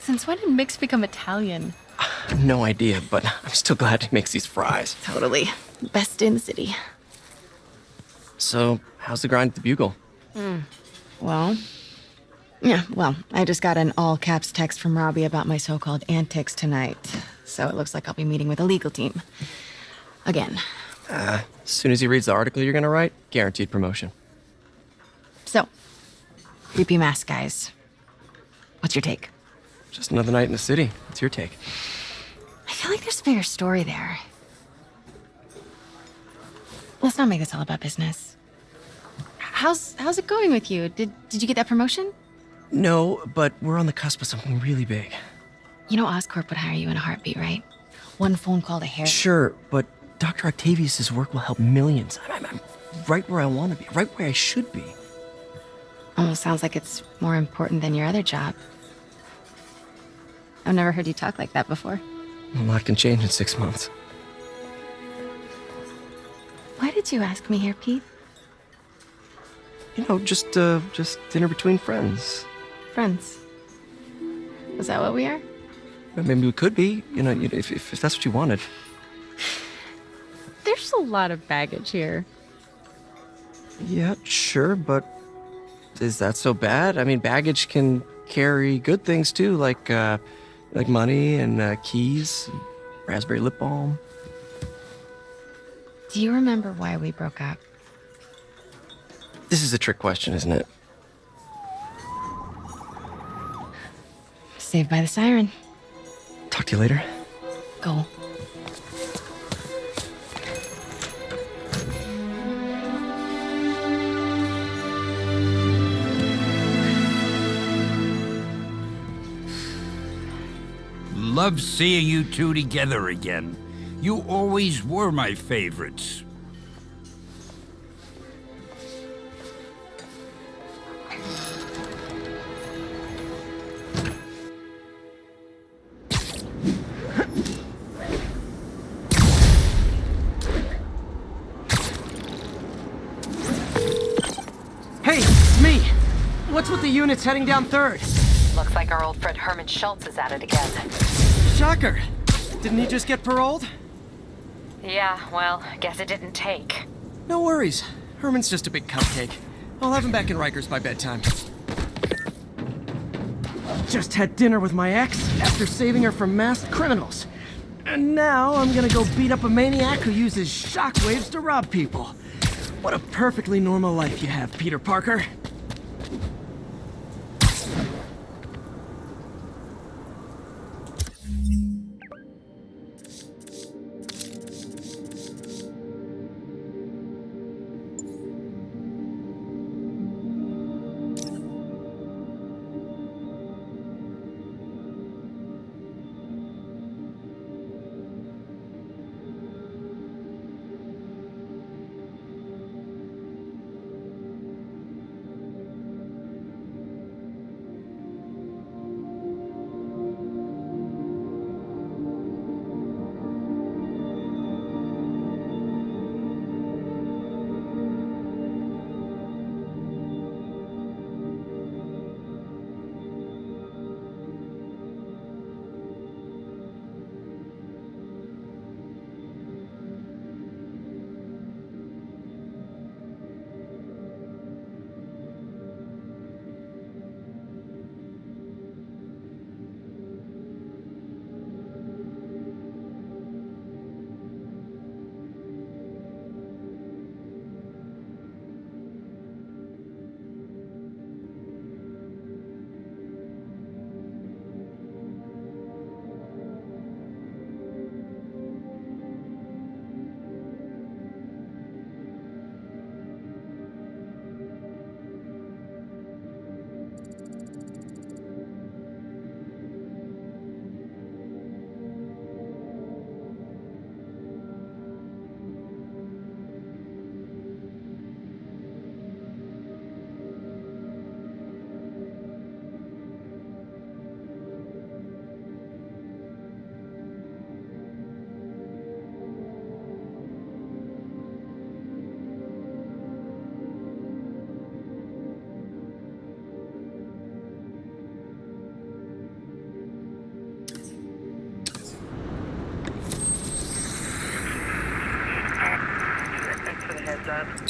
Since when did Mix become Italian? No idea, but I'm still glad he makes these fries. Totally. Best in the city. So, how's the grind at the Bugle? Well, I just got an all-caps text from Robbie about my so-called antics tonight. So it looks like I'll be meeting with the legal team. Again. As soon as he reads the article you're gonna write, guaranteed promotion. So, creepy mask guys. What's your take? Just another night in the city. What's your take? I feel like there's a bigger story there. Let's not make this all about business. How's it going with you? Did you get that promotion? No, but we're on the cusp of something really big. You know Oscorp would hire you in a heartbeat, right? One phone call to Harry. Sure, but Dr. Octavius's work will help millions. I'm right where I want to be, right where I should be. Almost sounds like it's more important than your other job. I've never heard you talk like that before. A lot can change in 6 months. Why did you ask me here, Pete? You know, just dinner between friends. Friends. Is that what we are? Maybe we could be, if that's what you wanted. There's a lot of baggage here. Yeah, sure, but is that so bad? I mean, baggage can carry good things too, like money and keys, raspberry lip balm. Do you remember why we broke up? This is a trick question, isn't it? Saved by the siren. Talk to you later. Go. Love seeing you two together again. You always were my favorites. Hey, it's me! What's with the units heading down 3rd? Looks like our old friend Herman Schultz is at it again. Shocker! Didn't he just get paroled? Yeah, well, guess it didn't take. No worries. Herman's just a big cupcake. I'll have him back in Rikers by bedtime. Just had dinner with my ex after saving her from masked criminals. And now I'm gonna go beat up a maniac who uses shockwaves to rob people. What a perfectly normal life you have, Peter Parker.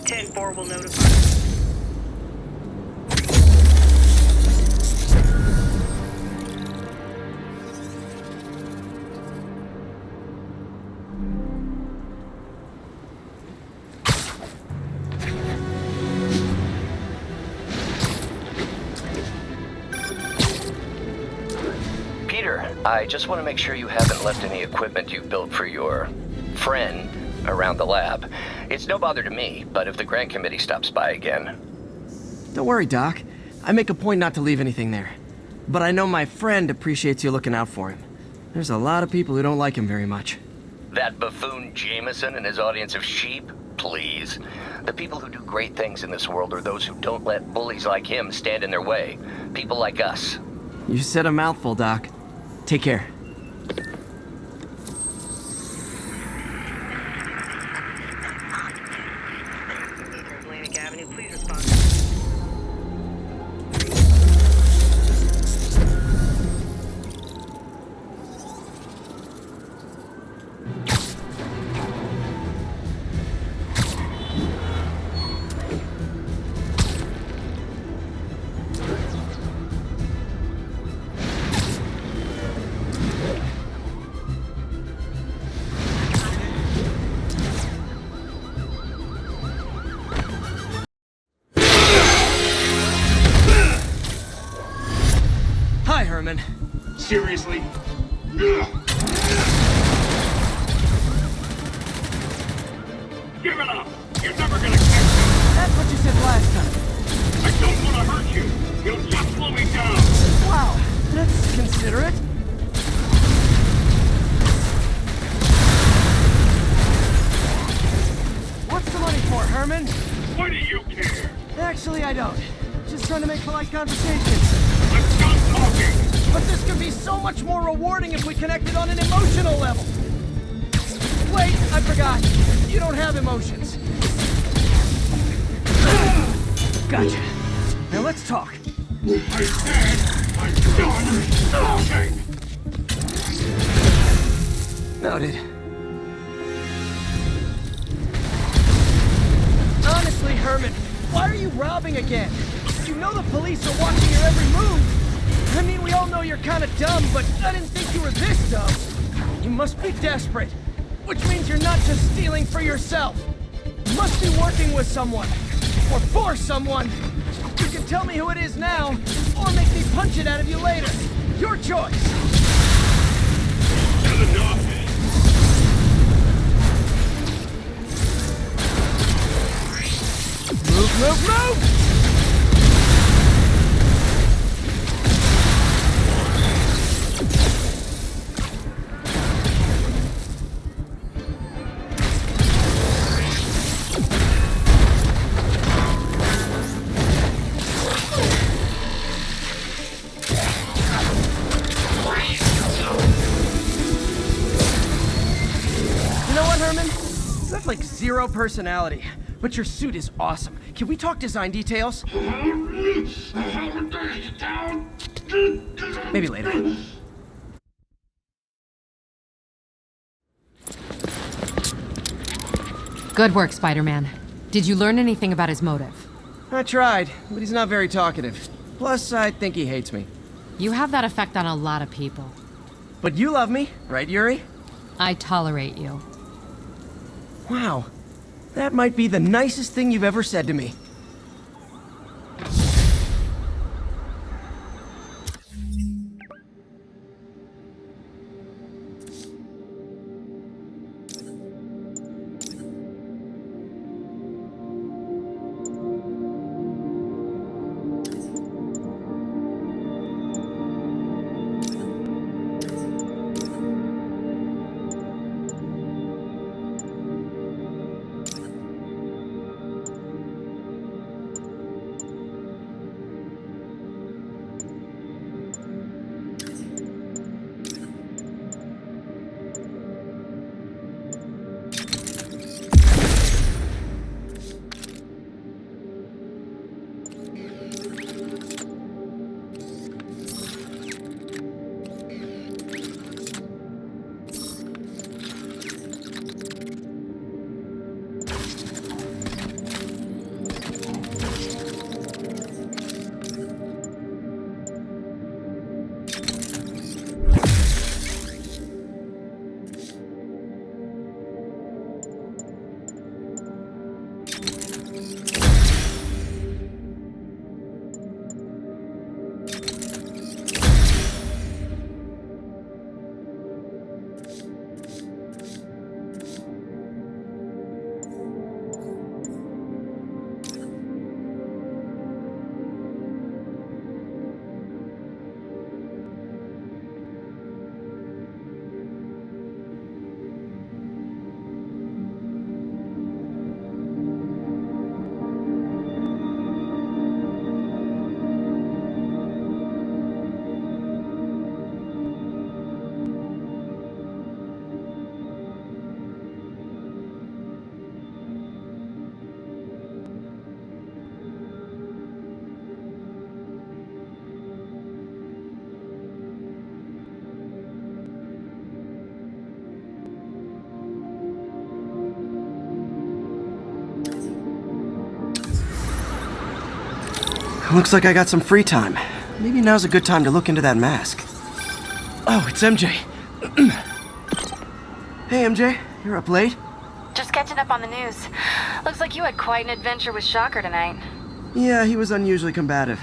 10-4 will notify. Peter, I just want to make sure you haven't left any equipment you built for your friend around the lab. It's no bother to me, but if the grant committee stops by again... Don't worry, Doc. I make a point not to leave anything there. But I know my friend appreciates you looking out for him. There's a lot of people who don't like him very much. That buffoon Jameson and his audience of sheep? Please. The people who do great things in this world are those who don't let bullies like him stand in their way. People like us. You said a mouthful, Doc. Take care. Atlantic Avenue, please respond. Hi, Herman. Seriously? Give it up! You're never gonna catch me! That's what you said last time. I don't want to hurt you! You'll just slow me down! Wow, that's considerate. What's the money for, Herman? Why do you care? Actually, I don't. Just trying to make polite conversation. I'm done talking! But this could be so much more rewarding if we connected on an emotional level. Wait, I forgot. You don't have emotions. Gotcha. Now let's talk. I said I'm done talking! Noted. Honestly, Herman, why are you robbing again? You know the police are watching your every move. I mean, we all know you're kind of dumb, but I didn't think you were this dumb. You must be desperate, which means you're not just stealing for yourself. You must be working with someone, or for someone. You can tell me who it is now, or make me punch it out of you later. Your choice. Good enough! Move! You know what, Herman? You have like zero personality, but your suit is awesome. Can we talk design details? Maybe later. Good work, Spider-Man. Did you learn anything about his motive? I tried, but he's not very talkative. Plus, I think he hates me. You have that effect on a lot of people. But you love me, right, Yuri? I tolerate you. Wow. That might be the nicest thing you've ever said to me. Looks like I got some free time. Maybe now's a good time to look into that mask. Oh, it's MJ. Hey, MJ. You're up late? Just catching up on the news. Looks like you had quite an adventure with Shocker tonight. Yeah, he was unusually combative.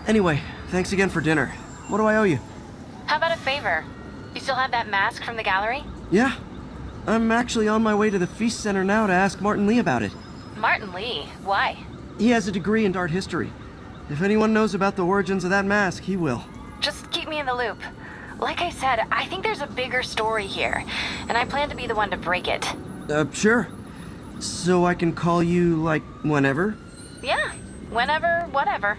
Anyway, thanks again for dinner. What do I owe you? How about a favor? You still have that mask from the gallery? Yeah. I'm actually on my way to the Feast Center now to ask Martin Lee about it. Martin Lee? Why? He has a degree in art history. If anyone knows about the origins of that mask, he will. Just keep me in the loop. Like I said, I think there's a bigger story here, and I plan to be the one to break it. Sure. So I can call you, like, whenever? Yeah, whenever, whatever.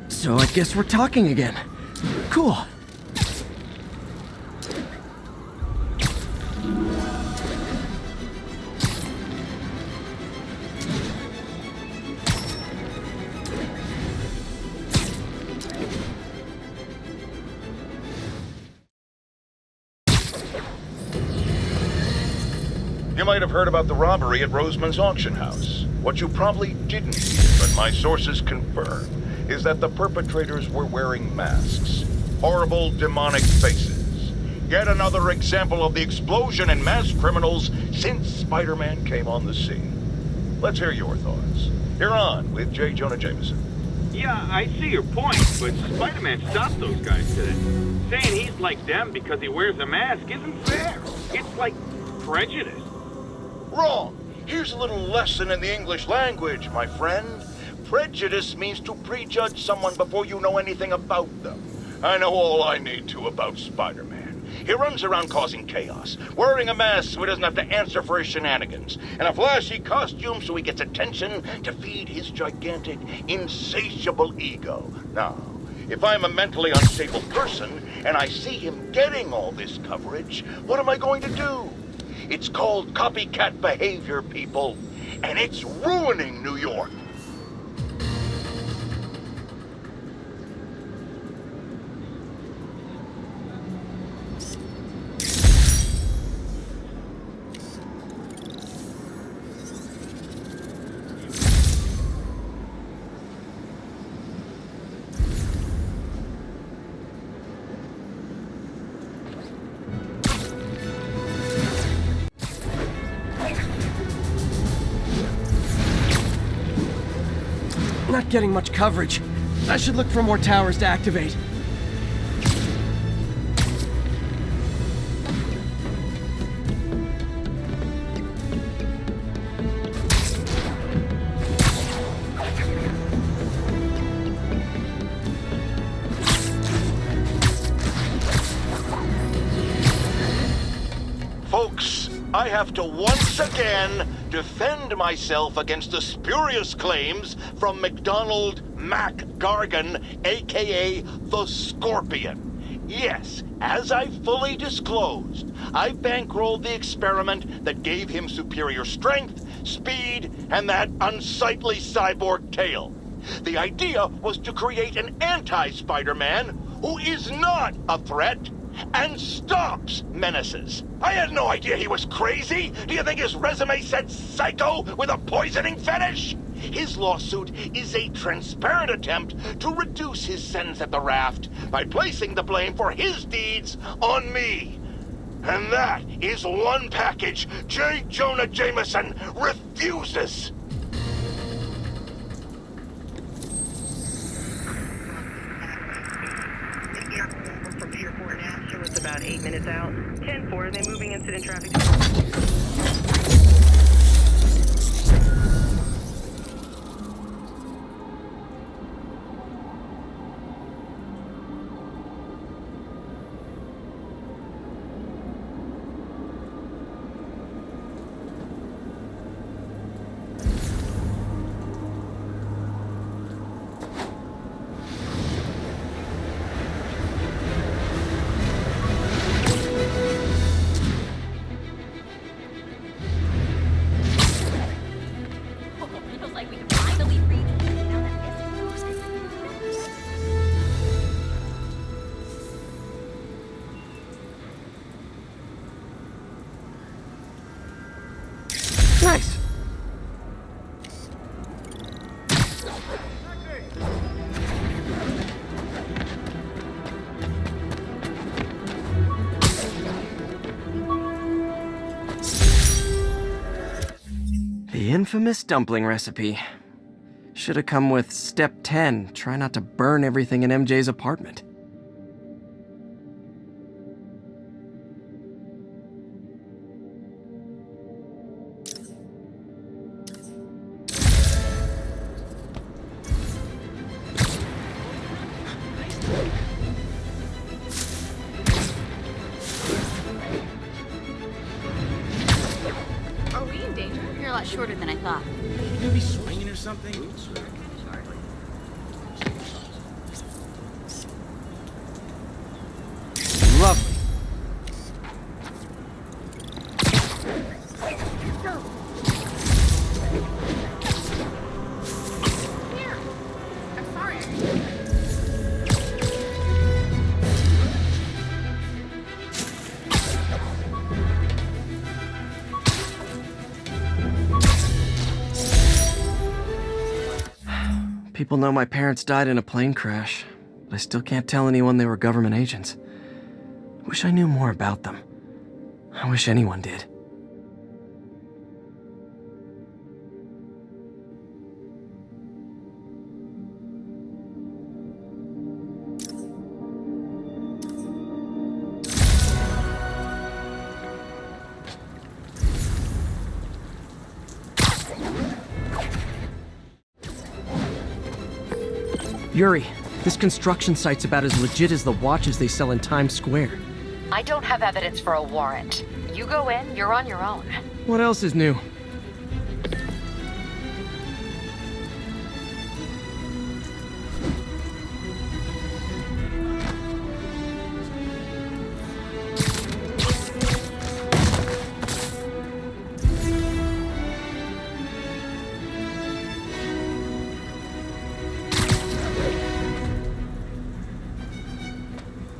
So I guess we're talking again. Cool. You might have heard about the robbery at Roseman's auction house. What you probably didn't hear, but my sources confirm, is that the perpetrators were wearing masks. Horrible, demonic faces. Yet another example of the explosion in mass criminals since Spider-Man came on the scene. Let's hear your thoughts. You're on with J. Jonah Jameson. Yeah, I see your point, but Spider-Man stopped those guys today. Saying he's like them because he wears a mask isn't fair. It's like prejudice. Wrong. Here's a little lesson in the English language, my friend. Prejudice means to prejudge someone before you know anything about them. I know all I need to about Spider-Man. He runs around causing chaos, wearing a mask so he doesn't have to answer for his shenanigans, and a flashy costume so he gets attention to feed his gigantic, insatiable ego. Now, if I'm a mentally unstable person and I see him getting all this coverage, what am I going to do? It's called copycat behavior, people, and it's ruining New York. Not getting much coverage. I should look for more towers to activate. Folks, I have to once again defend myself against the spurious claims from McDonald Mac Gargan, aka the Scorpion. Yes, as I fully disclosed, I bankrolled the experiment that gave him superior strength, speed, and that unsightly cyborg tail. The idea was to create an anti-Spider-Man who is not a threat and stops menaces. I had no idea he was crazy. Do you think his resume said psycho with a poisoning fetish? His lawsuit is a transparent attempt to reduce his sentence at the raft by placing the blame for his deeds on me. And that is one package J. Jonah Jameson refuses. From Pier 4 now, show us about 8 minutes out. 10-4, then moving incident traffic. infamous dumpling recipe. Should have come with step 10. Try not to burn everything in MJ's apartment. Are we in danger? You're a lot shorter than I thought. You gonna be swinging or something? Lovely. Here. I'm sorry. People know my parents died in a plane crash, but I still can't tell anyone they were government agents. Wish I knew more about them. I wish anyone did. Yuri, this construction site's about as legit as the watches they sell in Times Square. I don't have evidence for a warrant. You go in, you're on your own. What else is new?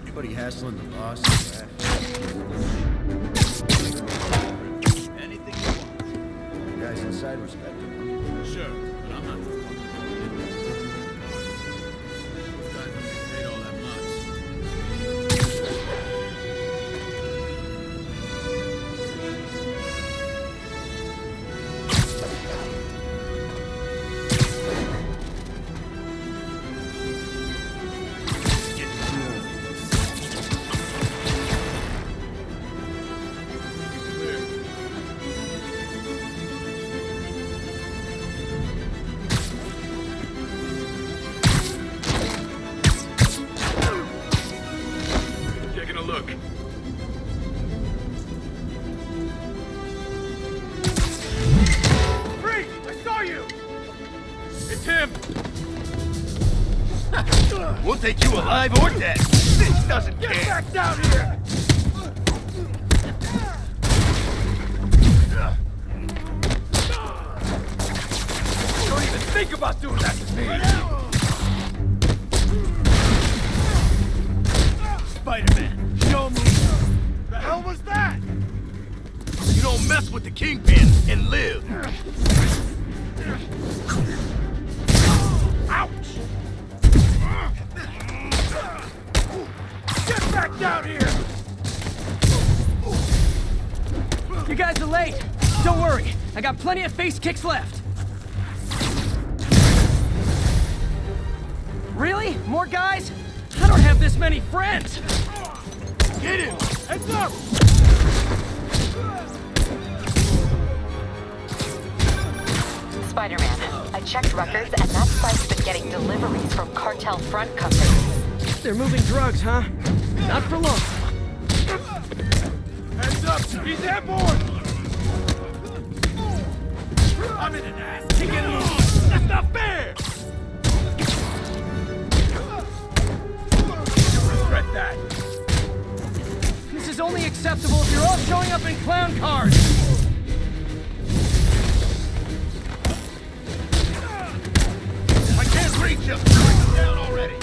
Anybody hassling the boss? Anything you want. The guys inside respect him. Sure, but I'm not the one. Those guys don't get paid all that much. Taking a look. Freeze! I saw you! It's him! We'll take you alive or dead. This doesn't care. Get back down here! Don't even think about doing that to me! Spider-Man, show me. The hell was that? You don't mess with the Kingpin and live. Ouch! Get back down here! You guys are late. Don't worry. I got plenty of face kicks left. Really? More guys? I don't have this many friends. Get him! Heads up! Spider-Man, I checked records and that site's been getting deliveries from cartel front companies. They're moving drugs, huh? Not for long. Heads up! He's airborne! I'm in an ass! Take it easy! That's not fair! You regret that! This is only acceptable if you're all showing up in clown cars. I can't reach him! Bring him down already!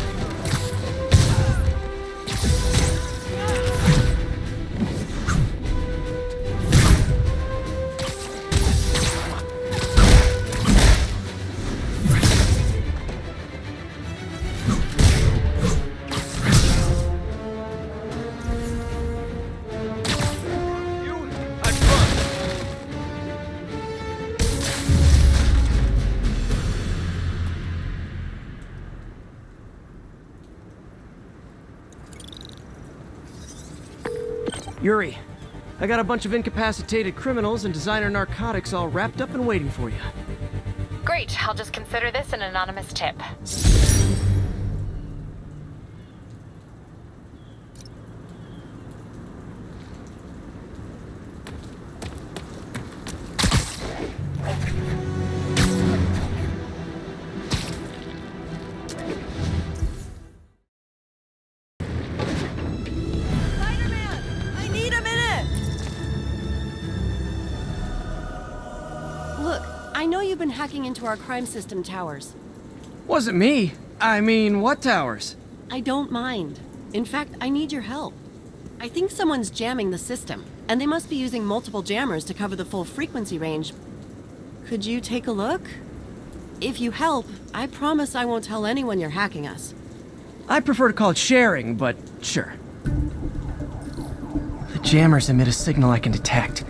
Yuri, I got a bunch of incapacitated criminals and designer narcotics all wrapped up and waiting for you. Great, I'll just consider this an anonymous tip. Look, I know you've been hacking into our crime system towers. Wasn't me. I mean, what towers? I don't mind. In fact, I need your help. I think someone's jamming the system, and they must be using multiple jammers to cover the full frequency range. Could you take a look? If you help, I promise I won't tell anyone you're hacking us. I prefer to call it sharing, but sure. The jammers emit a signal I can detect.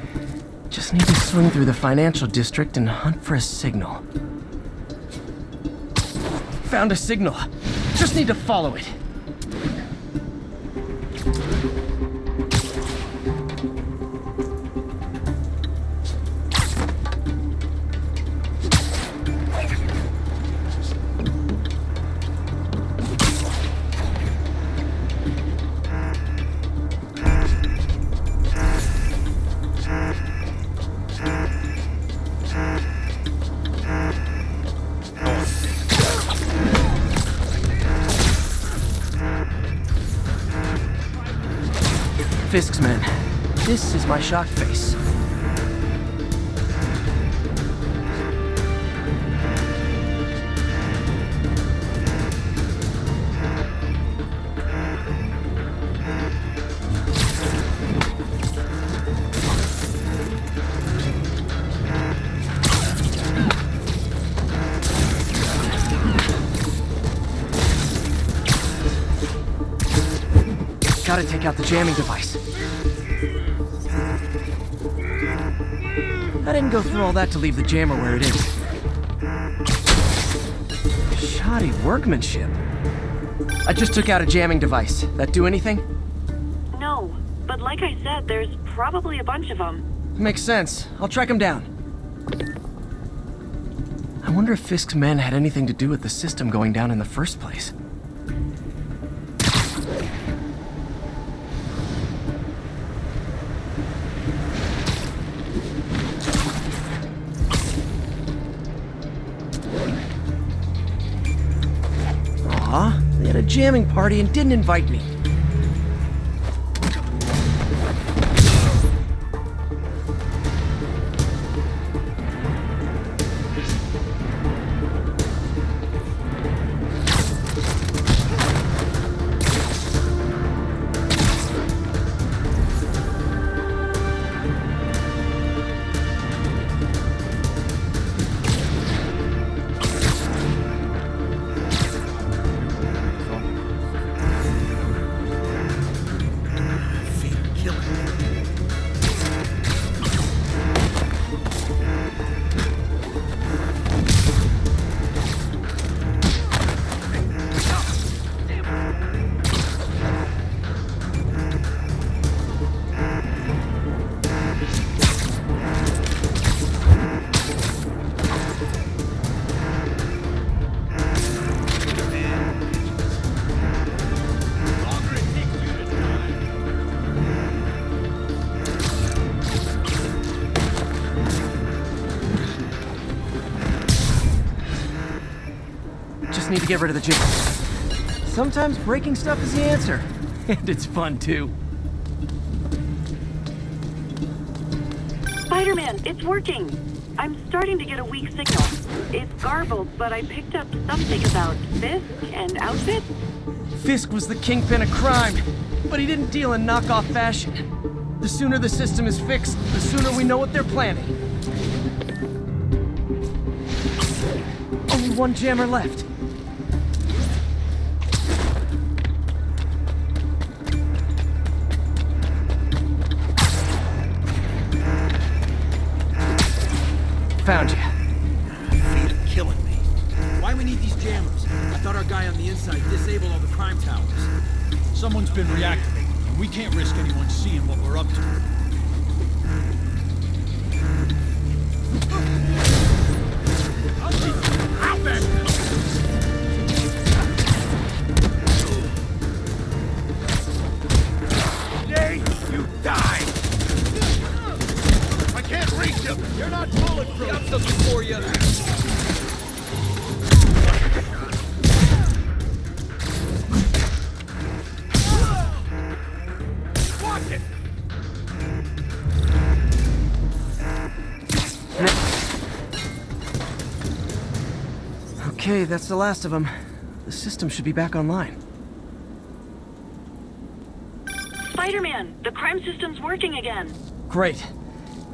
Just need to swing through the financial district and hunt for a signal. Found a signal. Just need to follow it. Fisk's men. This is my shock face. Gotta take out the jamming device. I didn't go through all that to leave the jammer where it is. Shoddy workmanship. I just took out a jamming device. That do anything? No, but like I said, there's probably a bunch of them. Makes sense. I'll track him down. I wonder if Fisk's men had anything to do with the system going down in the first place. They had a jamming party and didn't invite me. Need to get rid of the jam. Sometimes breaking stuff is the answer. And it's fun, too. Spider-Man, it's working! I'm starting to get a weak signal. It's garbled, but I picked up something about Fisk and outfits. Fisk was the kingpin of crime, but he didn't deal in knockoff fashion. The sooner the system is fixed, the sooner we know what they're planning. Only one jammer left. Found you. Feet are killing me. Why we need these jammers? I thought our guy on the inside disabled all the crime towers. Someone's been reactivating. We can't risk anyone seeing what we're up to. Out there! Nate, you die! I can't reach him! You're not bulletproof! Got something for you! Watch it! Okay, that's the last of them. The system should be back online. Spider-Man, the crime system's working again. Great.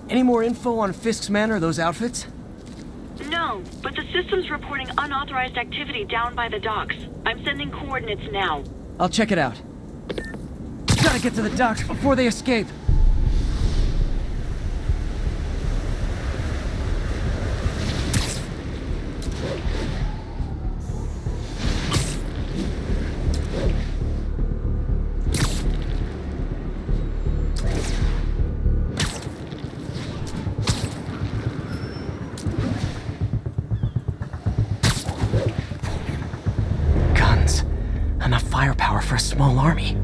Any more info on Fisk's men or those outfits? No, but the system's reporting unauthorized activity down by the docks. I'm sending coordinates now. I'll check it out. Gotta get to the docks before they escape. Guns. Enough firepower for a small army.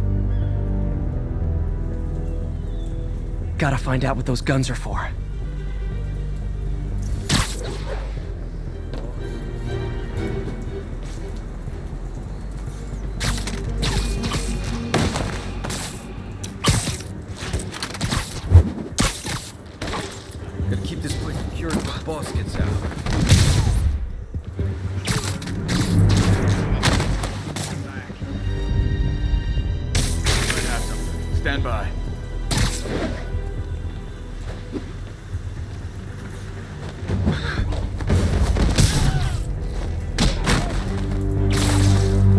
Gotta find out what those guns are for. Gotta keep this place secure until the boss gets out. Might have something. Stand by.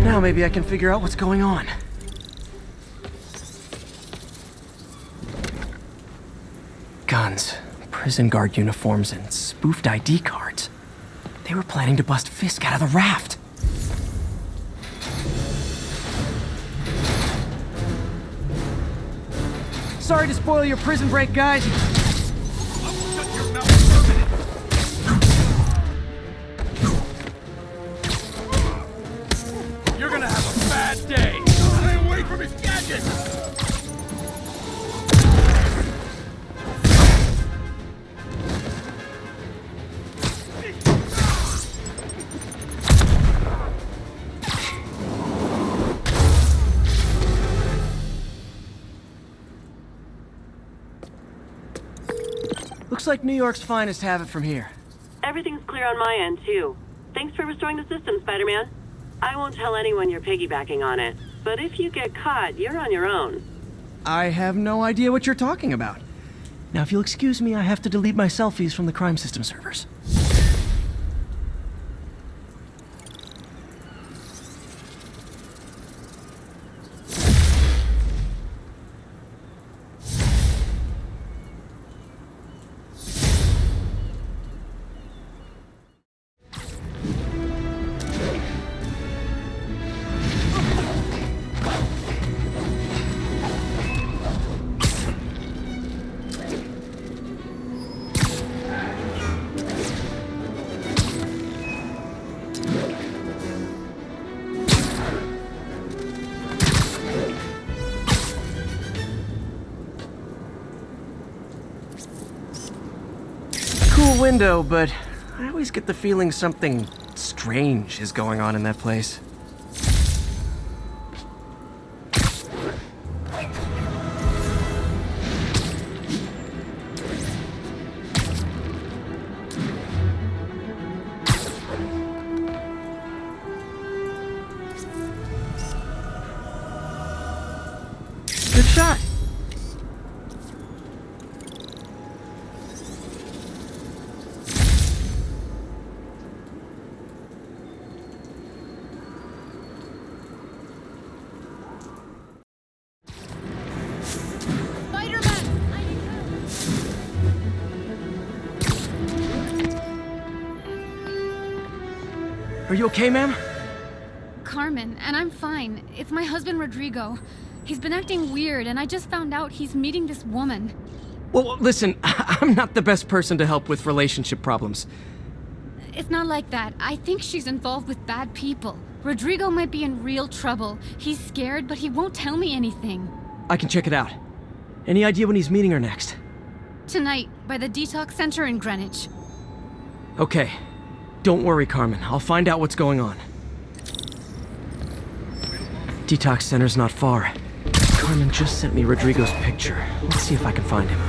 Now maybe I can figure out what's going on. Guns, prison guard uniforms, and spoofed ID cards. They were planning to bust Fisk out of the raft. Sorry to spoil your prison break, guys. You're gonna have a bad day. Stay away from his gadgets. Looks like New York's finest have it from here. Everything's clear on my end, too. Thanks for restoring the system, Spider-Man. I won't tell anyone you're piggybacking on it, but if you get caught, you're on your own. I have no idea what you're talking about. Now, if you'll excuse me, I have to delete my selfies from the crime system servers. Cool window, but I always get the feeling something strange is going on in that place. Good shot. Are you okay, ma'am? Carmen, and I'm fine. It's my husband, Rodrigo. He's been acting weird, and I just found out he's meeting this woman. Well, listen, I'm not the best person to help with relationship problems. It's not like that. I think she's involved with bad people. Rodrigo might be in real trouble. He's scared, but he won't tell me anything. I can check it out. Any idea when he's meeting her next? Tonight, by the detox center in Greenwich. Okay. Don't worry, Carmen. I'll find out what's going on. Detox center's not far. Carmen just sent me Rodrigo's picture. Let's see if I can find him.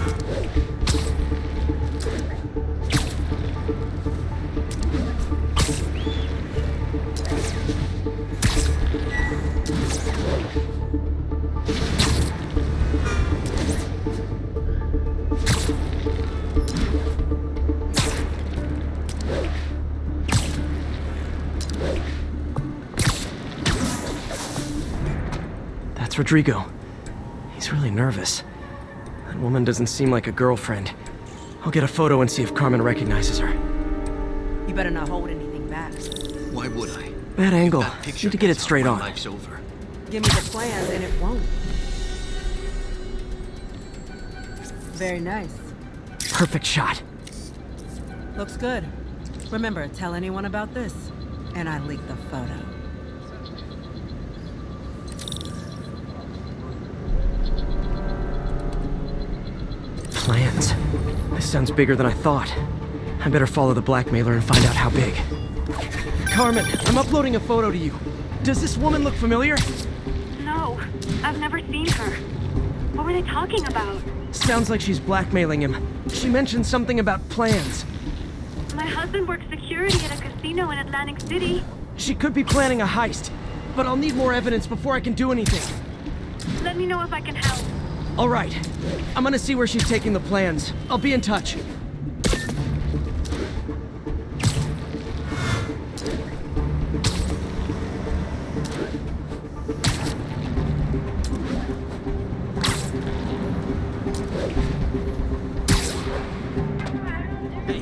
That's Rodrigo. He's really nervous. That woman doesn't seem like a girlfriend. I'll get a photo and see if Carmen recognizes her. You better not hold anything back. Why would I? Bad angle. That picture Need to get it gets out, straight my on. life's over. Give me the plans and it won't. Very nice. Perfect shot. Looks good. Remember, tell anyone about this, and I leak the photo. Plans. This sounds bigger than I thought. I better follow the blackmailer and find out how big. Carmen, I'm uploading a photo to you. Does this woman look familiar? No, I've never seen her. What were they talking about? Sounds like she's blackmailing him. She mentioned something about plans. My husband works security at a casino in Atlantic City. She could be planning a heist, but I'll need more evidence before I can do anything. Let me know if I can help. All right. I'm gonna see where she's taking the plans. I'll be in touch.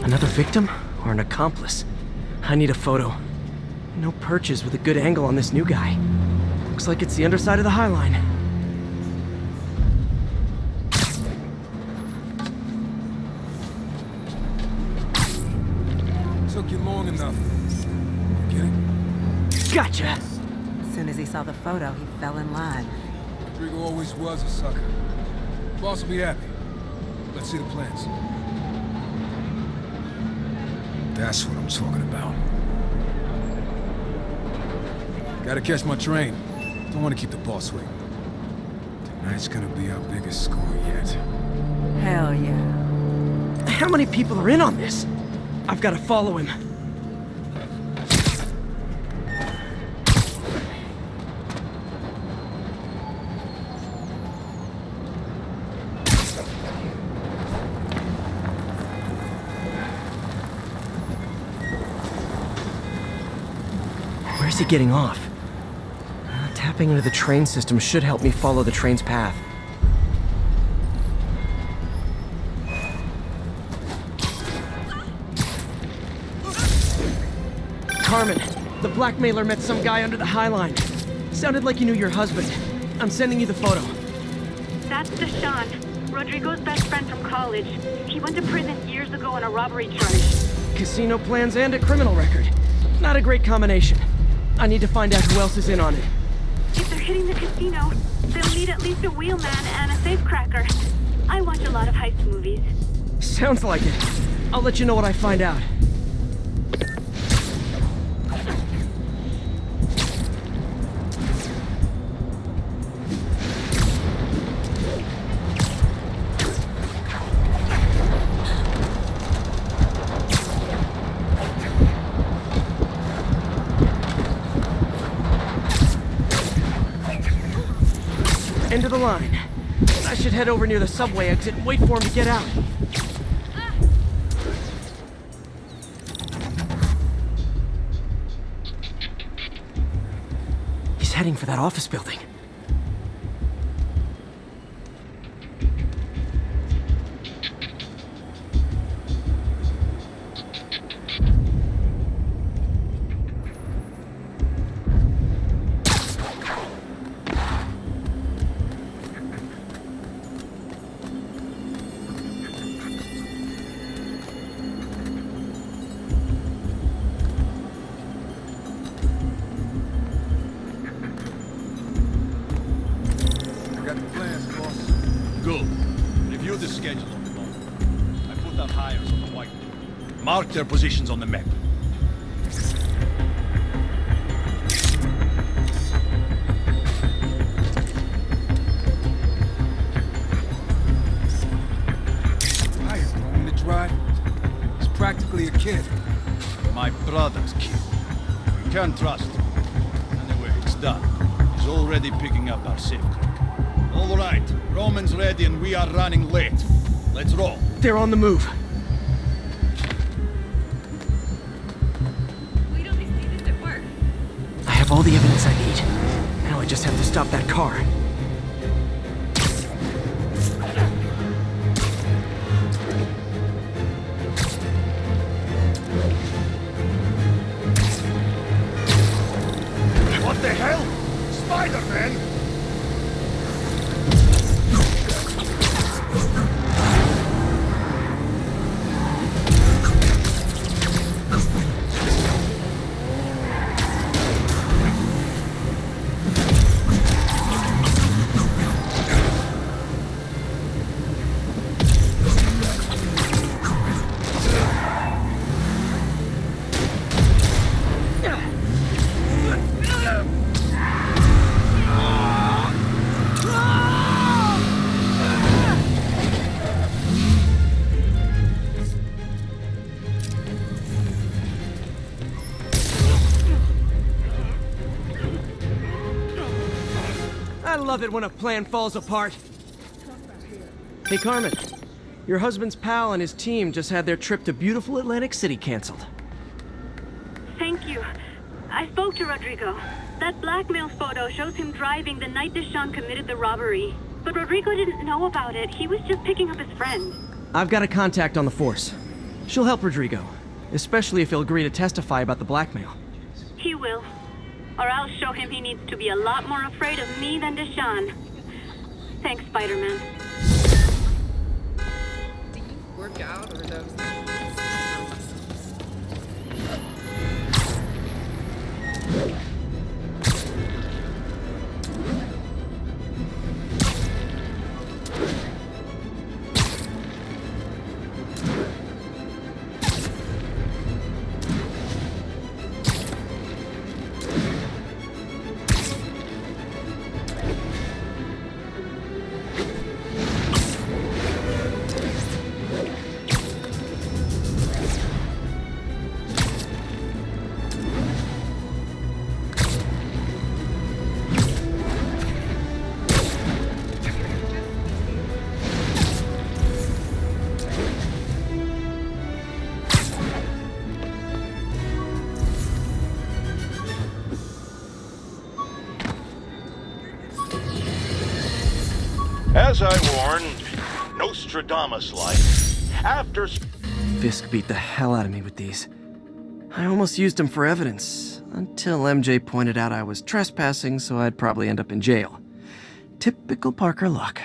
Another victim or an accomplice? I need a photo. No perches with a good angle on this new guy. Looks like it's the underside of the High Line. Took you long enough. Get it? Gotcha! As soon as he saw the photo, he fell in line. Rodrigo always was a sucker. Boss will be happy. Let's see the plans. That's what I'm talking about. Gotta catch my train. Don't want to keep the boss waiting. Tonight's gonna be our biggest score yet. Hell yeah. How many people are in on this? I've got to follow him. Where's he getting off? Tapping into the train system should help me follow the train's path. Carmen, the blackmailer met some guy under the High Line. Sounded like he knew your husband. I'm sending you the photo. That's Deshaun, Rodrigo's best friend from college. He went to prison years ago on a robbery charge. Casino plans and a criminal record. Not a great combination. I need to find out who else is in on it. If they're hitting the casino, they'll need at least a wheelman and a safecracker. I watch a lot of heist movies. Sounds like it. I'll let you know what I find out. End of the line. I should head over near the subway exit and wait for him to get out. He's heading for that office building. Good. Review the schedule on the board. I put our hires on the whiteboard. Mark their positions on the map. Hired going to drive? He's practically a kid. My brother's kid. You can't trust him. Anyway, it's done. He's already picking up our safe crack. All right, Roman's ready and we are running late. Let's roll. They're on the move. Wait till they see this at work. I have all the evidence I need. Now I just have to stop that car. What the hell? Spider-Man! I love it when a plan falls apart. Hey, Carmen. Your husband's pal and his team just had their trip to beautiful Atlantic City canceled. Thank you. I spoke to Rodrigo. That blackmail photo shows him driving the night Deshaun committed the robbery. But Rodrigo didn't know about it. He was just picking up his friend. I've got a contact on the force. She'll help Rodrigo, especially if he'll agree to testify about the blackmail. He will. Or I'll show him he needs to be a lot more afraid of me than Deshaun. Thanks, Spider-Man. Do you work out or those? As I warned, Nostradamus-like, after... Fisk beat the hell out of me with these. I almost used them for evidence, until MJ pointed out I was trespassing, so I'd probably end up in jail. Typical Parker luck.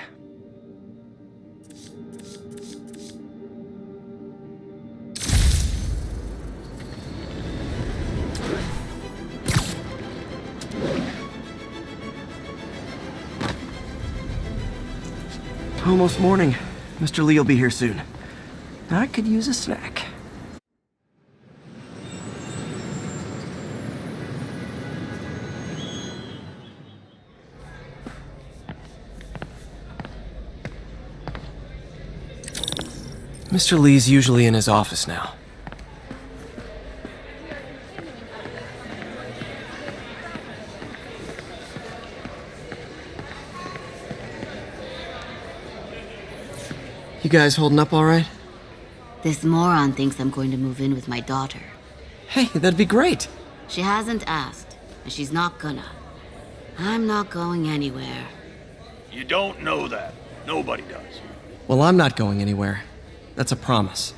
Almost morning. Mr. Lee will be here soon. I could use a snack. Mr. Lee's usually in his office now. You guys holding up all right? This moron thinks I'm going to move in with my daughter. Hey, that'd be great. She hasn't asked, and she's not gonna. I'm not going anywhere. You don't know that. Nobody does. Well, I'm not going anywhere. That's a promise.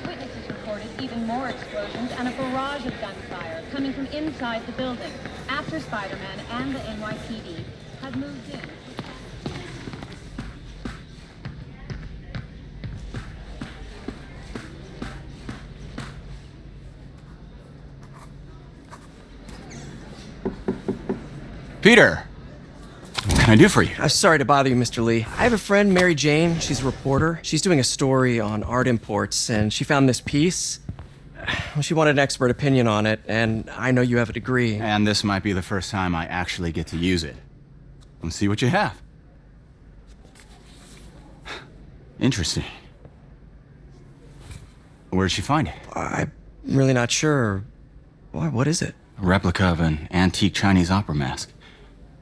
Witnesses reported even more explosions and a barrage of gunfire coming from inside the building after Spider-Man and the NYPD had moved in. Peter, what can I do for you? Sorry to bother you, Mr. Lee. I have a friend, Mary Jane. She's a reporter. She's doing a story on art imports, and she found this piece. Well, she wanted an expert opinion on it, and I know you have a degree. And this might be the first time I actually get to use it. Let's see what you have. Interesting. Where'd she find it? I'm really not sure. Why, what is it? A replica of an antique Chinese opera mask.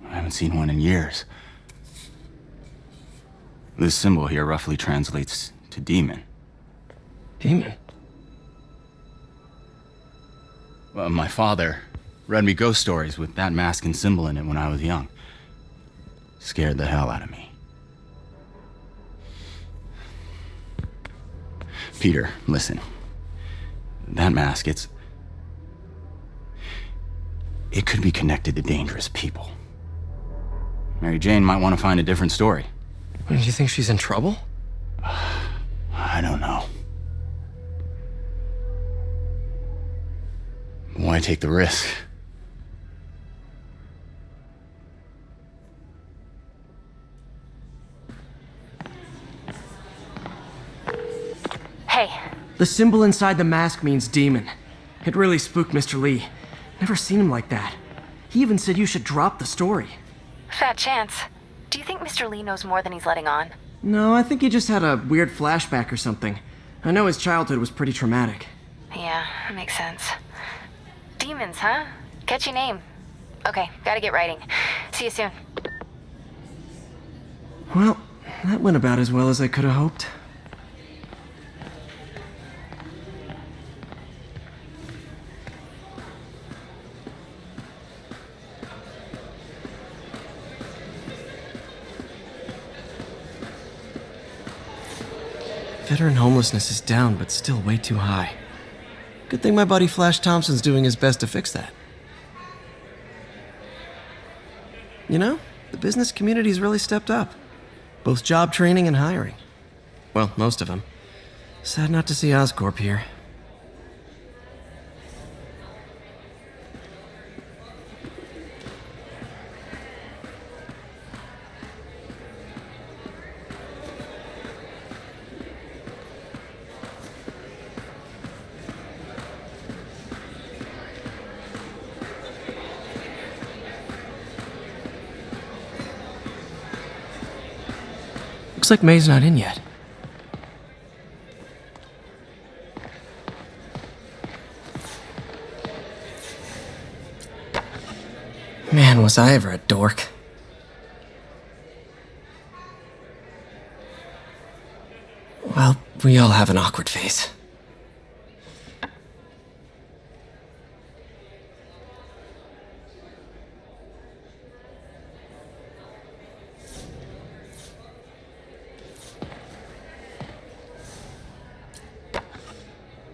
I haven't seen one in years. This symbol here roughly translates to demon. Demon? Well, my father read me ghost stories with that mask and symbol in it when I was young. Scared the hell out of me. Peter, listen. That mask, it could be connected to dangerous people. Mary Jane might want to find a different story. Do you think she's in trouble? I don't know. Why take the risk? Hey. The symbol inside the mask means demon. It really spooked Mr. Lee. Never seen him like that. He even said you should drop the story. Fat chance. Do you think Mr. Lee knows more than he's letting on? No, I think he just had a weird flashback or something. I know his childhood was pretty traumatic. Yeah, that makes sense. Demons, huh? Catchy name. Okay, gotta get writing. See you soon. Well, that went about as well as I could have hoped. Veteran homelessness is down, but still way too high. Good thing my buddy Flash Thompson's doing his best to fix that. You know, the business community's really stepped up. Both job training and hiring. Well, most of them. Sad not to see Oscorp here. Looks like May's not in yet. Man, was I ever a dork. Well, we all have an awkward phase.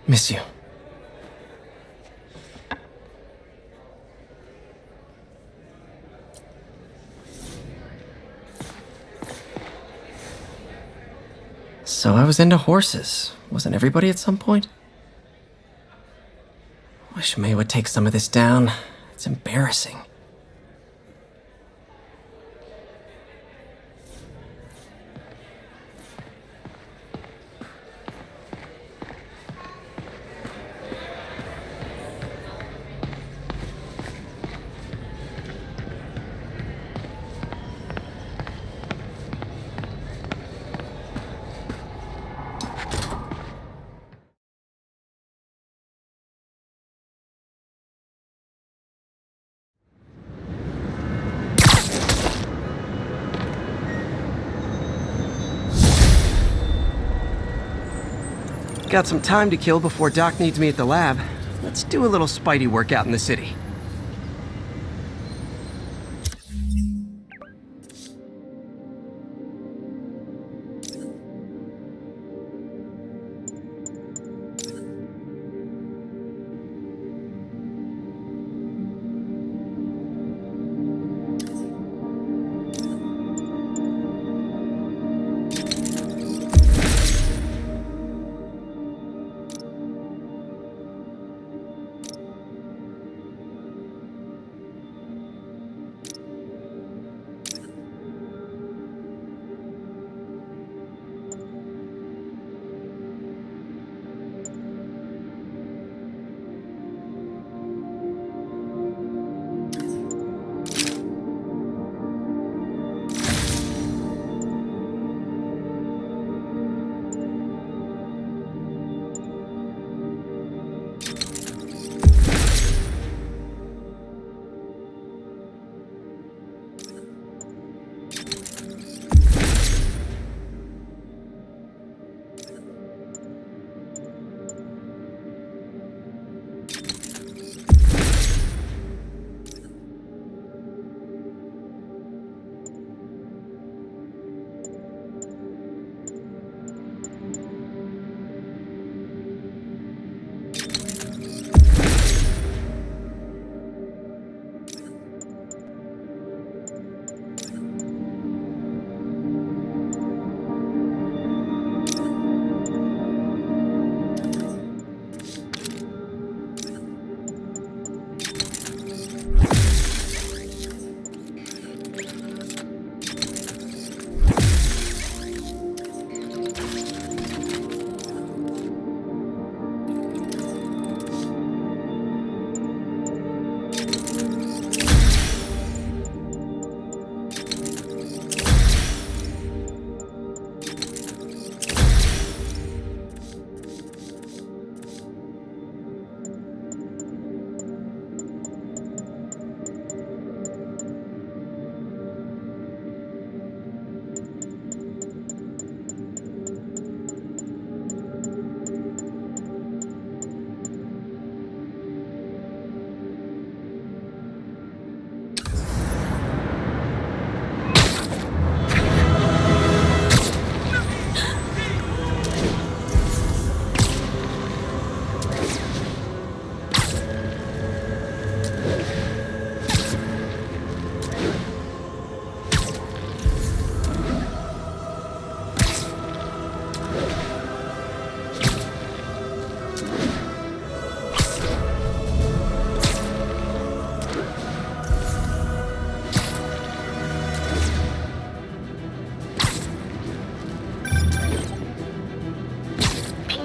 Miss you. So I was into horses. Wasn't everybody at some point? Wish May would take some of this down. It's embarrassing. Got some time to kill before Doc needs me at the lab. Let's do a little Spidey workout in the city.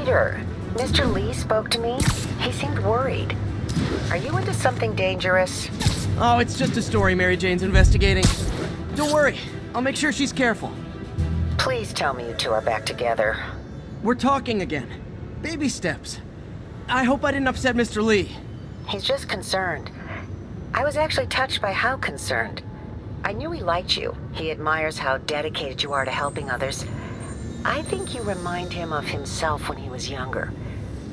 Peter, Mr. Lee spoke to me. He seemed worried. Are you into something dangerous? Oh, it's just a story Mary Jane's investigating. Don't worry, I'll make sure she's careful. Please tell me you two are back together. We're talking again. Baby steps. I hope I didn't upset Mr. Lee. He's just concerned. I was actually touched by how concerned. I knew he liked you. He admires how dedicated you are to helping others. I think you remind him of himself when he was younger.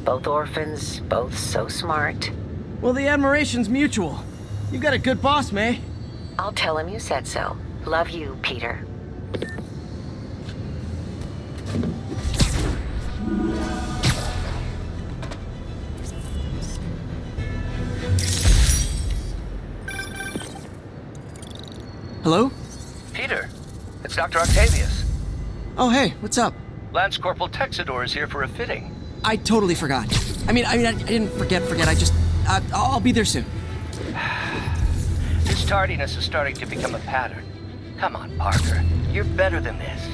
Both orphans, both so smart. Well, the admiration's mutual. You've got a good boss, May. I'll tell him you said so. Love you, Peter. Hello? Peter, it's Dr. Octavius. Oh, hey, what's up? Lance Corporal Texador is here for a fitting. I totally forgot. I didn't forget. I just, I'll be there soon. This tardiness is starting to become a pattern. Come on, Parker. You're better than this.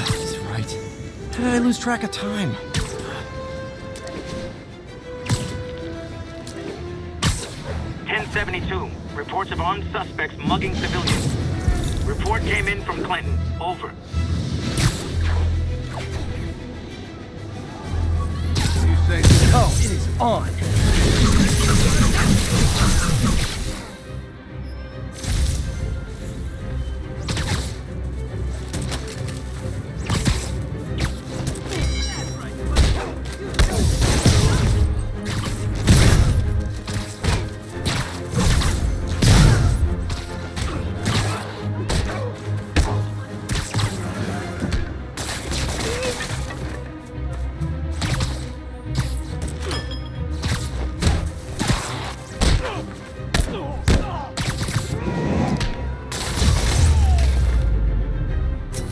He's right. How did I lose track of time? .1072. Reports of armed suspects mugging civilians. Report came in from Clinton. Over. Oh, it is on.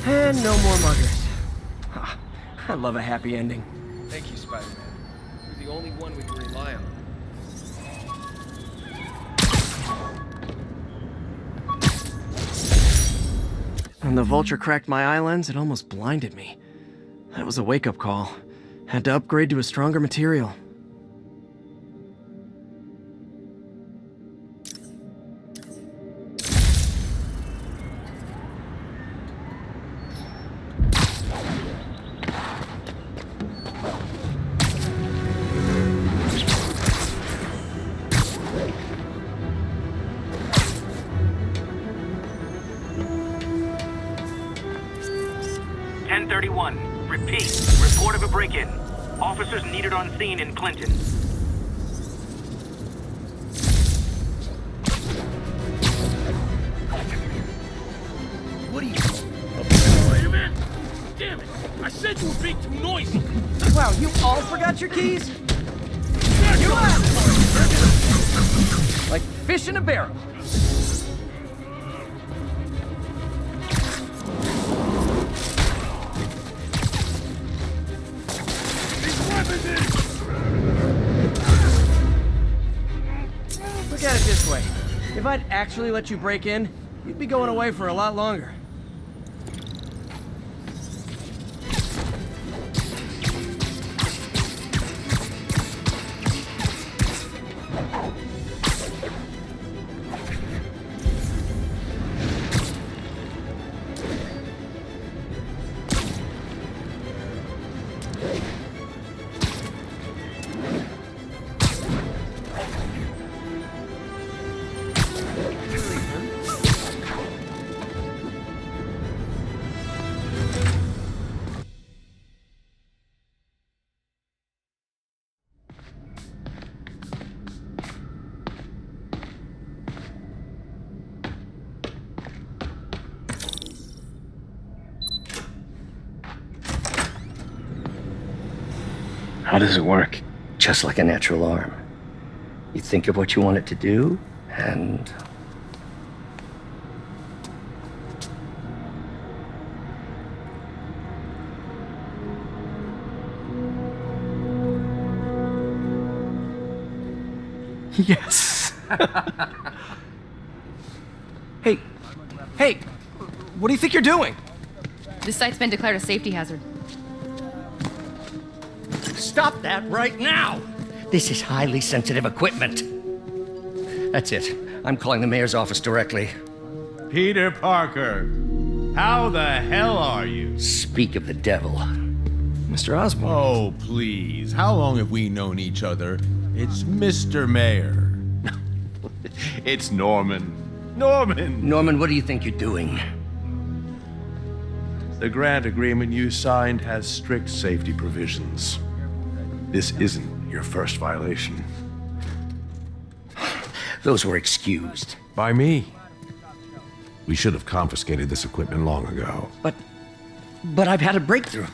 And no more muggers. I love a happy ending. Thank you, Spider-Man. You're the only one we can rely on. When the vulture cracked my eye lens, it almost blinded me. That was a wake-up call. Had to upgrade to a stronger material. Repeat. Report of a break-in. Officers needed on scene in Clinton. What are you... Wait a minute! Damn it! I said you were being too noisy! Wow, you all forgot your keys? You asked for it! Like fish in a barrel. Look at it this way. If I'd actually let you break in, you'd be going away for a lot longer. How does it work? Just like a natural arm. You think of what you want it to do, and... Yes. Hey, what do you think you're doing? This site's been declared a safety hazard. Stop that right now! This is highly sensitive equipment. That's it. I'm calling the mayor's office directly. Peter Parker, how the hell are you? Speak of the devil. Mr. Osborn. Oh, please. How long have we known each other? It's Mr. Mayor. It's Norman. Norman! Norman, what do you think you're doing? The grant agreement you signed has strict safety provisions. This isn't your first violation. Those were excused. By me. We should have confiscated this equipment long ago. But I've had a breakthrough.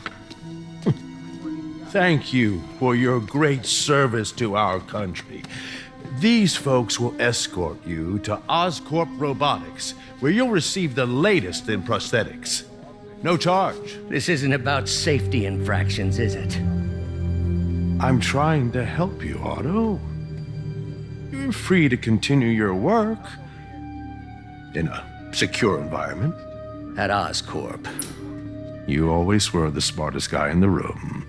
Thank you for your great service to our country. These folks will escort you to Oscorp Robotics, where you'll receive the latest in prosthetics. No charge. This isn't about safety infractions, is it? I'm trying to help you, Otto. You're free to continue your work in a secure environment. At Oscorp. You always were the smartest guy in the room.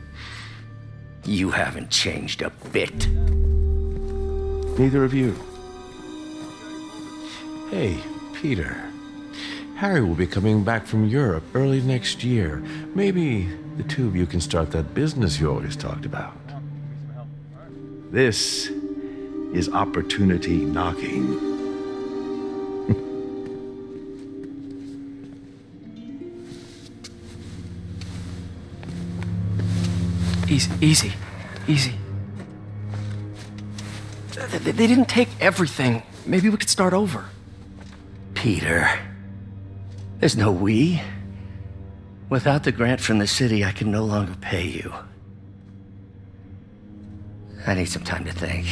You haven't changed a bit. Neither of you. Hey, Peter. Harry will be coming back from Europe early next year. Maybe the two of you can start that business you always talked about. This is opportunity knocking. Easy. They didn't take everything. Maybe we could start over. Peter. There's no we. Without the grant from the city, I can no longer pay you. I need some time to think.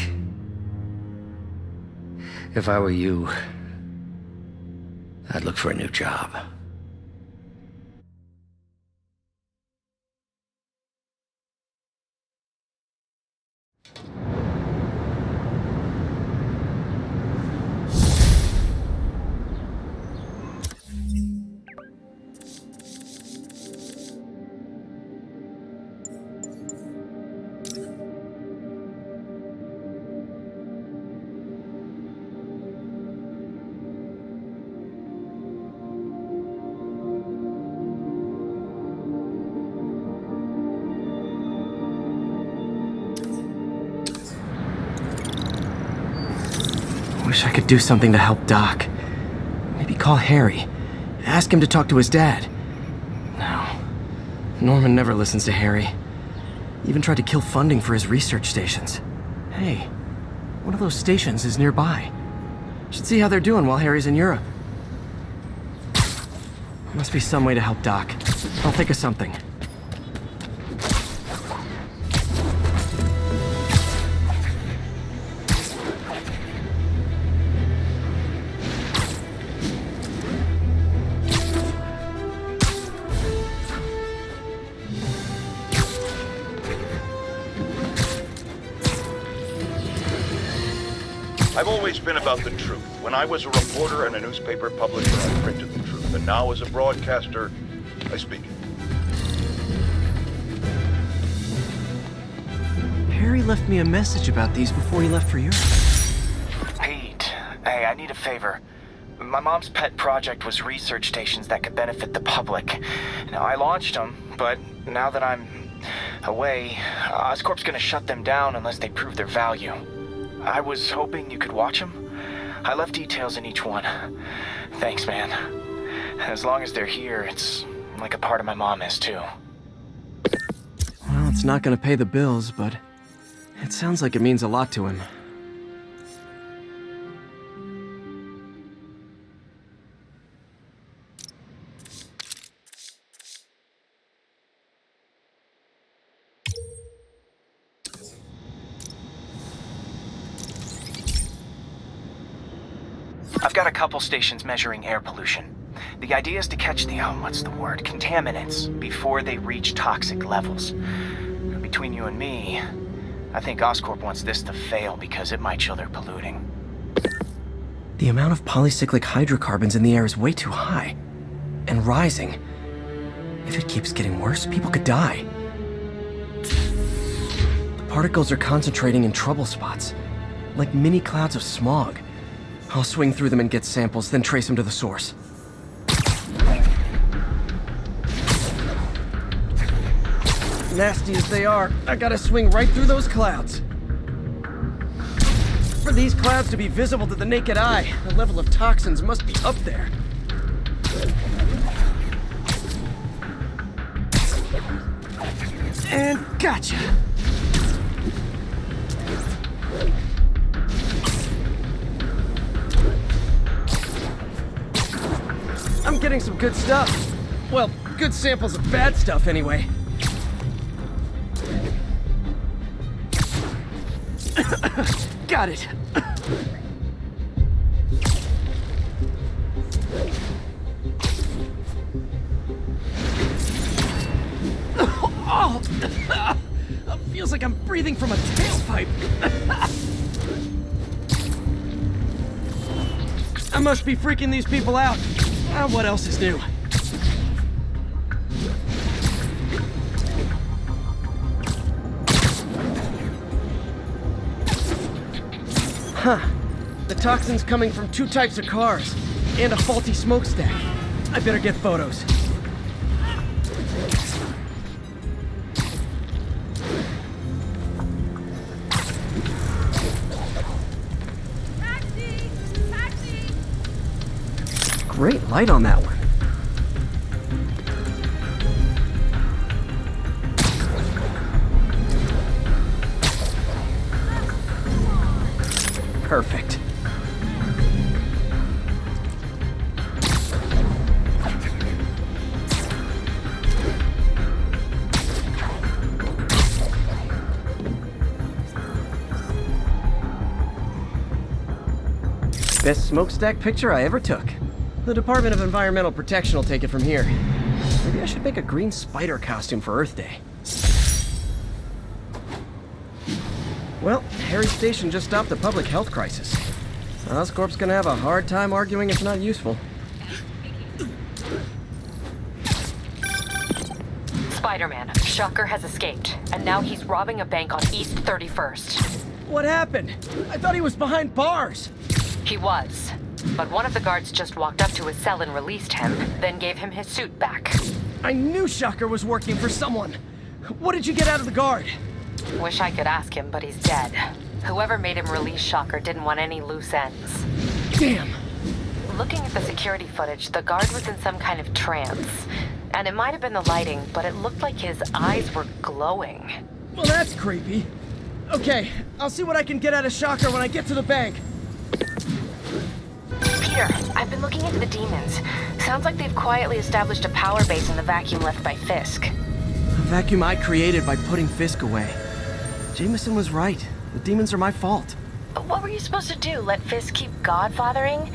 If I were you, I'd look for a new job. Wish I could do something to help Doc. Maybe call Harry. Ask him to talk to his dad. No. Norman never listens to Harry. Even tried to kill funding for his research stations. Hey, one of those stations is nearby. Should see how they're doing while Harry's in Europe. Must be some way to help Doc. I'll think of something. I've always been about the truth. When I was a reporter and a newspaper publisher, I printed the truth. And now as a broadcaster, I speak it. Harry left me a message about these before he left for Europe. Pete, hey, I need a favor. My mom's pet project was research stations that could benefit the public. Now, I launched them, but now that I'm away, Oscorp's gonna shut them down unless they prove their value. I was hoping you could watch them. I left details in each one. Thanks, man. As long as they're here, it's like a part of my mom is, too. Well, it's not gonna pay the bills, but it sounds like it means a lot to him. I've got a couple stations measuring air pollution. The idea is to catch the, contaminants before they reach toxic levels. Between you and me, I think Oscorp wants this to fail because it might show they're polluting. The amount of polycyclic hydrocarbons in the air is way too high. And rising. If it keeps getting worse, people could die. particles are concentrating in trouble spots, like mini clouds of smog. I'll swing through them and get samples, then trace them to the source. Nasty as they are, I gotta swing right through those clouds. For these clouds to be visible to the naked eye, the level of toxins must be up there. And gotcha! I'm getting some good stuff. Well, good samples of bad stuff anyway. Got it. Oh, feels like I'm breathing from a tailpipe. I must be freaking these people out. What else is new? Huh. The toxin's coming from 2 types of cars, and a faulty smokestack. I better get photos. Taxi! Taxi! Great light on that one. Perfect. Best smokestack picture I ever took. The Department of Environmental Protection will take it from here. Maybe I should make a green spider costume for Earth Day. Well, Harry Station just stopped a public health crisis. Oscorp's gonna have a hard time arguing it's not useful. Spider-Man, Shocker has escaped, and now he's robbing a bank on East 31st. What happened? I thought he was behind bars. He was, but one of the guards just walked up to his cell and released him, then gave him his suit back. I knew Shocker was working for someone. What did you get out of the guard? Wish I could ask him, but he's dead. Whoever made him release Shocker didn't want any loose ends. Damn! Looking at the security footage, the guard was in some kind of trance. And it might have been the lighting, but it looked like his eyes were glowing. Well, that's creepy. Okay, I'll see what I can get out of Shocker when I get to the bank. Peter, I've been looking into the demons. Sounds like they've quietly established a power base in the vacuum left by Fisk. A vacuum I created by putting Fisk away. Jameson was right. The demons are my fault. What were you supposed to do? Let Fisk keep godfathering?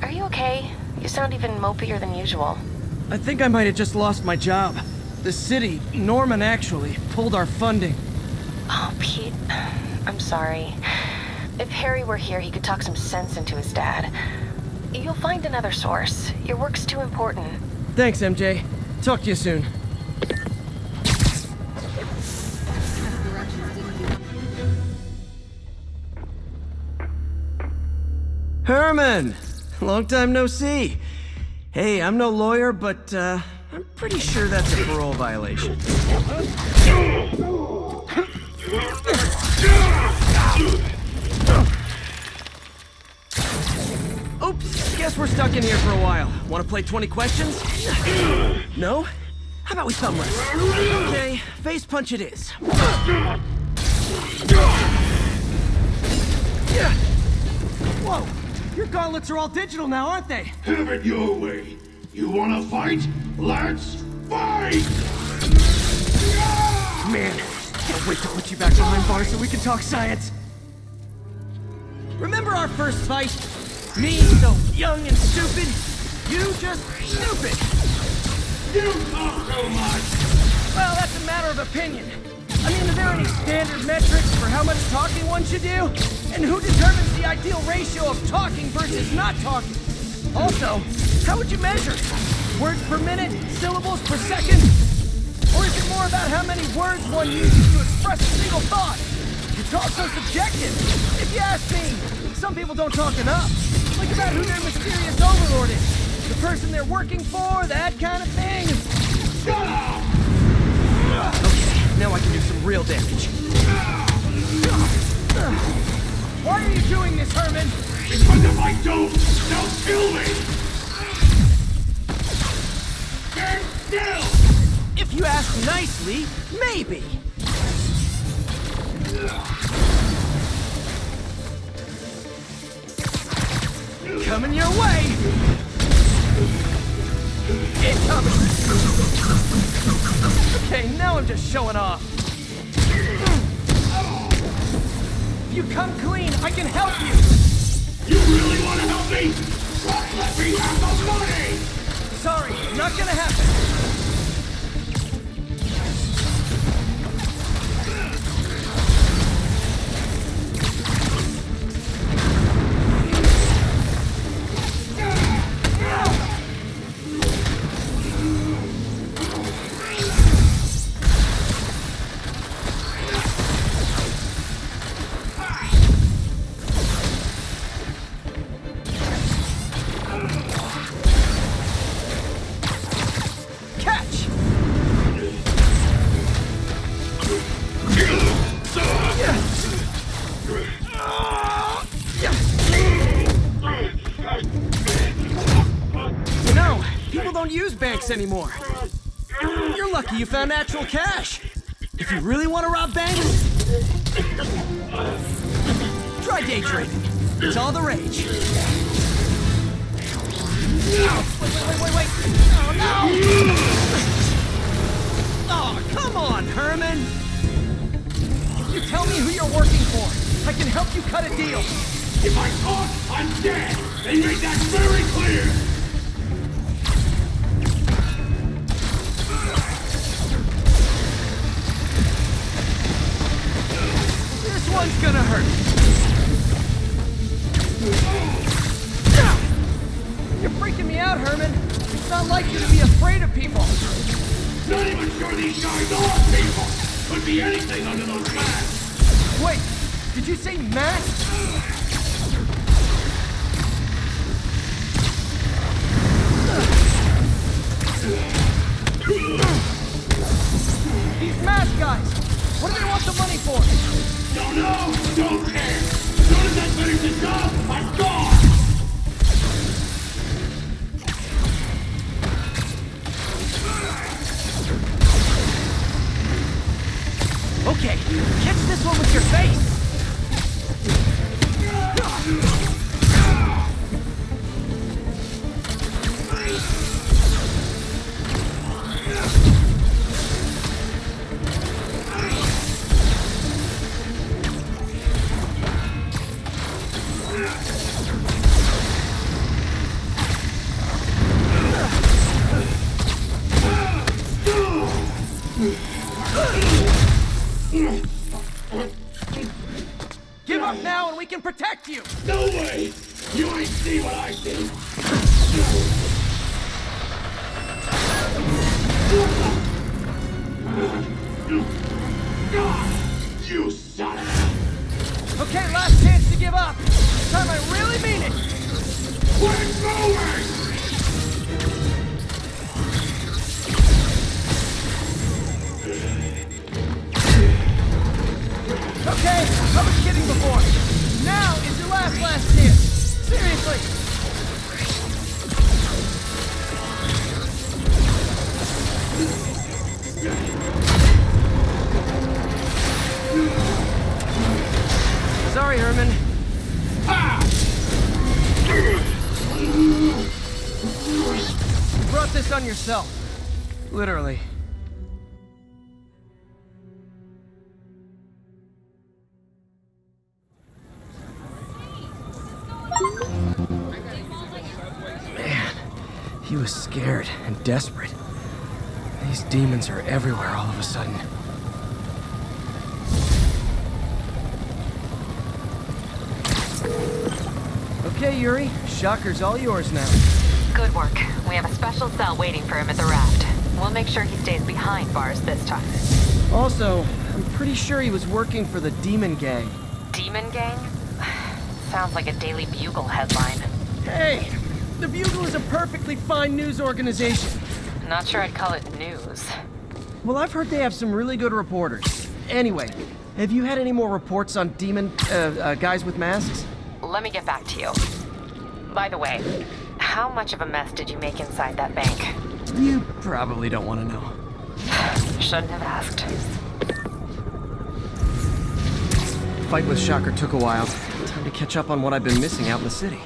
Are you okay? You sound even mopier than usual. I think I might have just lost my job. The city, Norman actually, pulled our funding. Oh, Pete, I'm sorry. If Harry were here, he could talk some sense into his dad. You'll find another source. Your work's too important. Thanks, MJ. Talk to you soon. Herman! Long time no see. Hey, I'm no lawyer, but I'm pretty sure that's a parole violation. Oops, guess we're stuck in here for a while. Want to play 20 questions? No? How about we thumb wrestle? Okay, face punch it is. Whoa! Your gauntlets are all digital now, aren't they? Have it your way. You wanna fight? Let's fight! Man, can't wait to put you back behind bars so we can talk science. Remember our first fight? Me, so young and stupid. You just stupid. You talk so much! Well, that's a matter of opinion. I mean, are there any standard metrics for how much talking one should do? And who determines the ideal ratio of talking versus not talking? Also, how would you measure it? Words per minute? Syllables per second? Or is it more about how many words one uses to express a single thought? You talk so subjective. If you ask me, some people don't talk enough. Like about who their mysterious overlord is. The person they're working for, that kind of thing. Shut up! Okay, now I can do some real damage. Why are you doing this, Herman? Because if I don't, they'll kill me! Stand still! If you ask nicely, maybe. Coming your way! Incoming! Okay, now I'm just showing off. If you come clean, I can help you! You really want to help me? Let me have the money! Sorry, not gonna happen. Anymore. You're lucky you found actual cash. If you really want to rob banks, try day trading. It's all the rage. Wait. Oh, no! Oh, come on, Herman! If you tell me who you're working for, I can help you cut a deal. If I talk, I'm dead! They made that very clear! This one's gonna hurt. You're freaking me out, Herman. It's not like you to be afraid of people. Not even sure these guys are people. Could be anything under those masks. Wait, did you say masks? These mask guys, what do they want the money for? Don't know, don't care. As soon as I finish the job, I'm gone. Okay, catch this one with your face! Give up now and we can protect you! No way! You ain't see what I see! You son of a... Okay, last chance to give up! This time I really mean it! We're going! Okay, I was kidding before. Now is your last chance. Seriously. Sorry, Herman. You brought this on yourself. Literally. He was scared and desperate. These demons are everywhere all of a sudden. Okay, Yuri. Shocker's all yours now. Good work. We have a special cell waiting for him at the raft. We'll make sure he stays behind bars this time. Also, I'm pretty sure he was working for the Demon Gang. Demon Gang? Sounds like a Daily Bugle headline. Hey, the Bugle is a perfectly fine news organization. Not sure I'd call it news. Well, I've heard they have some really good reporters. Anyway, have you had any more reports on demon, guys with masks? Let me get back to you. By the way, how much of a mess did you make inside that bank? You probably don't want to know. Shouldn't have asked. The fight with Shocker took a while. Time to catch up on what I've been missing out in the city.